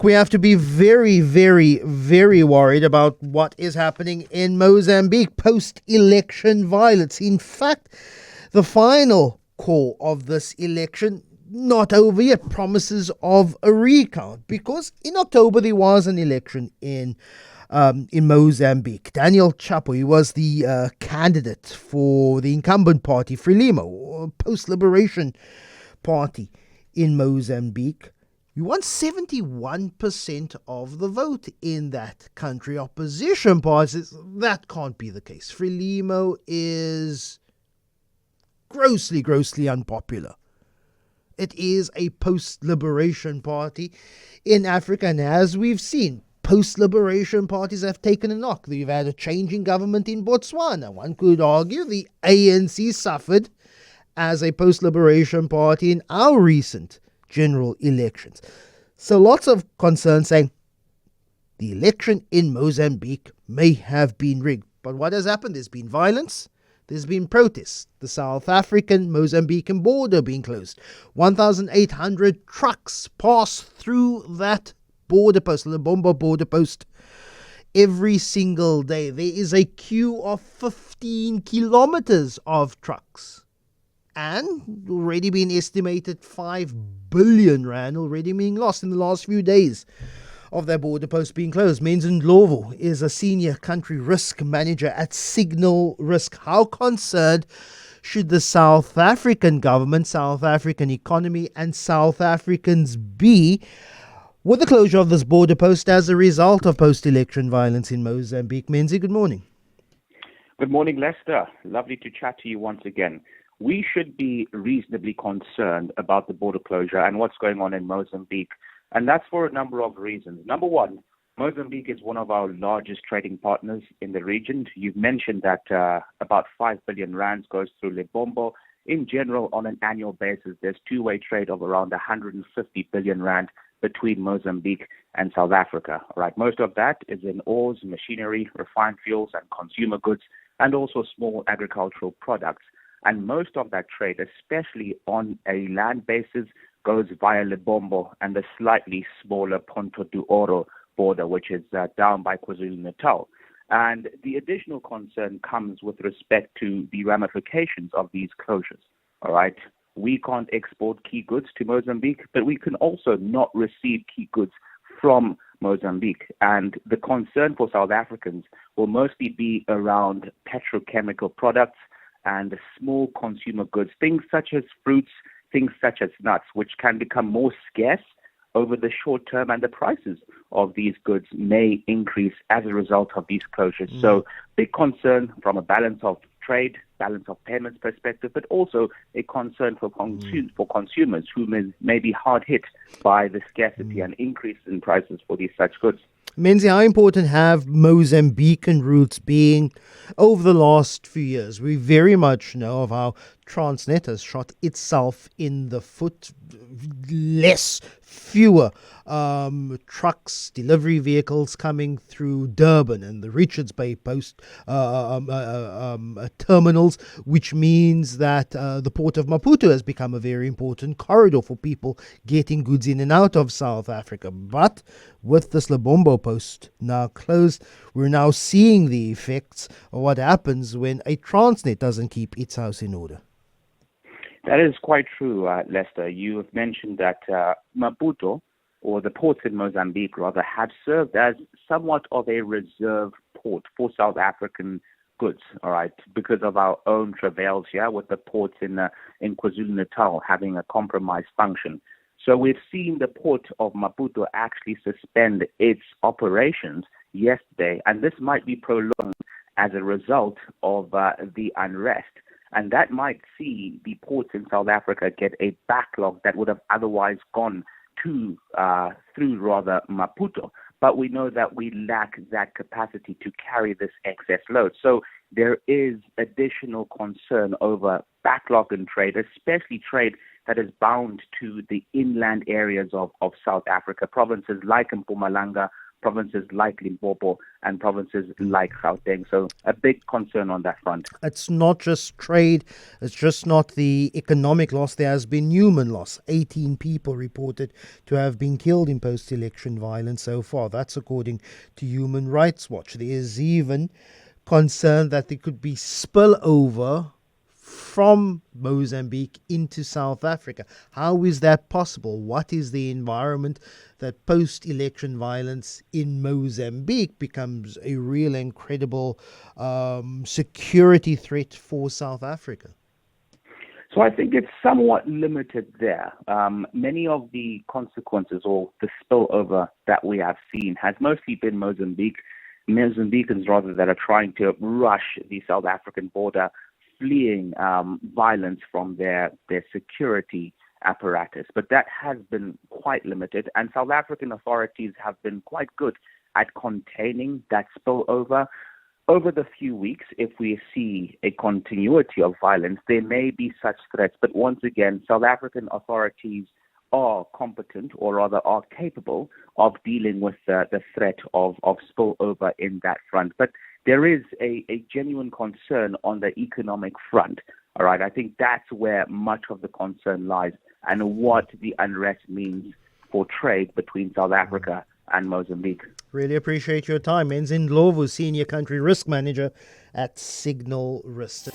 We have to be very, very, very worried about what is happening in Mozambique post-election violence. In fact, the final call of this election, not over yet, promises of a recount, because in October there was an election in Mozambique. Daniel Chapo, he was the candidate for the incumbent party, Frelimo, or post-liberation party in Mozambique. We won 71% of the vote in that country. Opposition parties, that can't be the case. Frelimo is grossly, grossly unpopular. It is a post-liberation party in Africa, and as we've seen, post-liberation parties have taken a knock. We've had a change in government in Botswana. One could argue the ANC suffered as a post-liberation party in our recent general elections. So lots of concern saying the election in Mozambique may have been rigged. But what has happened? There's been violence. There's been protests. The South African-Mozambican border being closed. 1,800 trucks pass through that border post, the Lebombo border post, every single day. There is a queue of 15 kilometers of trucks. And already been estimated 5 billion rand already being lost in the last few days of their border post being closed. Menzi Ndhlovu is a senior country risk manager at Signal Risk. How concerned should the South African government, South African economy, and South Africans be with the closure of this border post as a result of post-election violence in Mozambique? Menzi, good morning. Good morning, Lester. Lovely to chat to you once again. We should be reasonably concerned about the border closure and what's going on in Mozambique. And that's for a number of reasons. Number one, Mozambique is one of our largest trading partners in the region. You've mentioned that about 5 billion rands goes through Lebombo. In general, on an annual basis, there's two-way trade of around 150 billion rand between Mozambique and South Africa. All right, most of that is in ores, machinery, refined fuels, and consumer goods, and also small agricultural products. And most of that trade, especially on a land basis, goes via Lebombo and the slightly smaller Ponto do Oro border, which is down by KwaZulu-Natal. And the additional concern comes with respect to the ramifications of these closures. All right, we can't export key goods to Mozambique, but we can also not receive key goods from Mozambique. And the concern for South Africans will mostly be around petrochemical products and small consumer goods, things such as fruits, things such as nuts, which can become more scarce over the short term, and the prices of these goods may increase as a result of these closures. So big concern from a balance of trade, balance of payments perspective, but also a concern for consumers who may be hard hit by the scarcity and increase in prices for these such goods. Menzi, how important have Mozambican roots been over the last few years? We very much know of how Transnet has shot itself in the foot. Fewer trucks, delivery vehicles coming through Durban and the Richards Bay post terminals, which means that the port of Maputo has become a very important corridor for people getting goods in and out of South Africa. But with this Lebombo post now closed, we're now seeing the effects of what happens when a Transnet doesn't keep its house in order. That is quite true, Lester. You have mentioned that Maputo, or the ports in Mozambique rather, have served as somewhat of a reserve port for South African goods, all right, because of our own travails here with the ports in KwaZulu-Natal having a compromised function. So we've seen the port of Maputo actually suspend its operations yesterday, and this might be prolonged as a result of the unrest. And that might see the ports in South Africa get a backlog that would have otherwise gone through Maputo. But we know that we lack that capacity to carry this excess load. So there is additional concern over backlog in trade, especially trade that is bound to the inland areas of South Africa, provinces like Mpumalanga, provinces like Limpopo and provinces like Gauteng. So a big concern on that front. It's not just trade, it's just not the economic loss. There has been human loss. 18 people reported to have been killed in post-election violence so far. That's according to Human Rights Watch. There is even concern that there could be spillover from Mozambique into South Africa. How is that possible? What is the environment that post-election violence in Mozambique becomes a real and credible security threat for South Africa? So I think it's somewhat limited there. Many of the consequences or the spillover that we have seen has mostly been Mozambicans rather, that are trying to rush the South African border, fleeing violence from their security apparatus. But that has been quite limited, and South African authorities have been quite good at containing that spillover. Over the few weeks, if we see a continuity of violence, there may be such threats. But once again, South African authorities are competent, or rather are capable of dealing with the threat of spillover in that front. But there is a genuine concern on the economic front. All right, I think that's where much of the concern lies, and what the unrest means for trade between South Africa and Mozambique. Really appreciate your time. Menzi Ndhlovu, Senior Country Risk Manager at Signal Risk.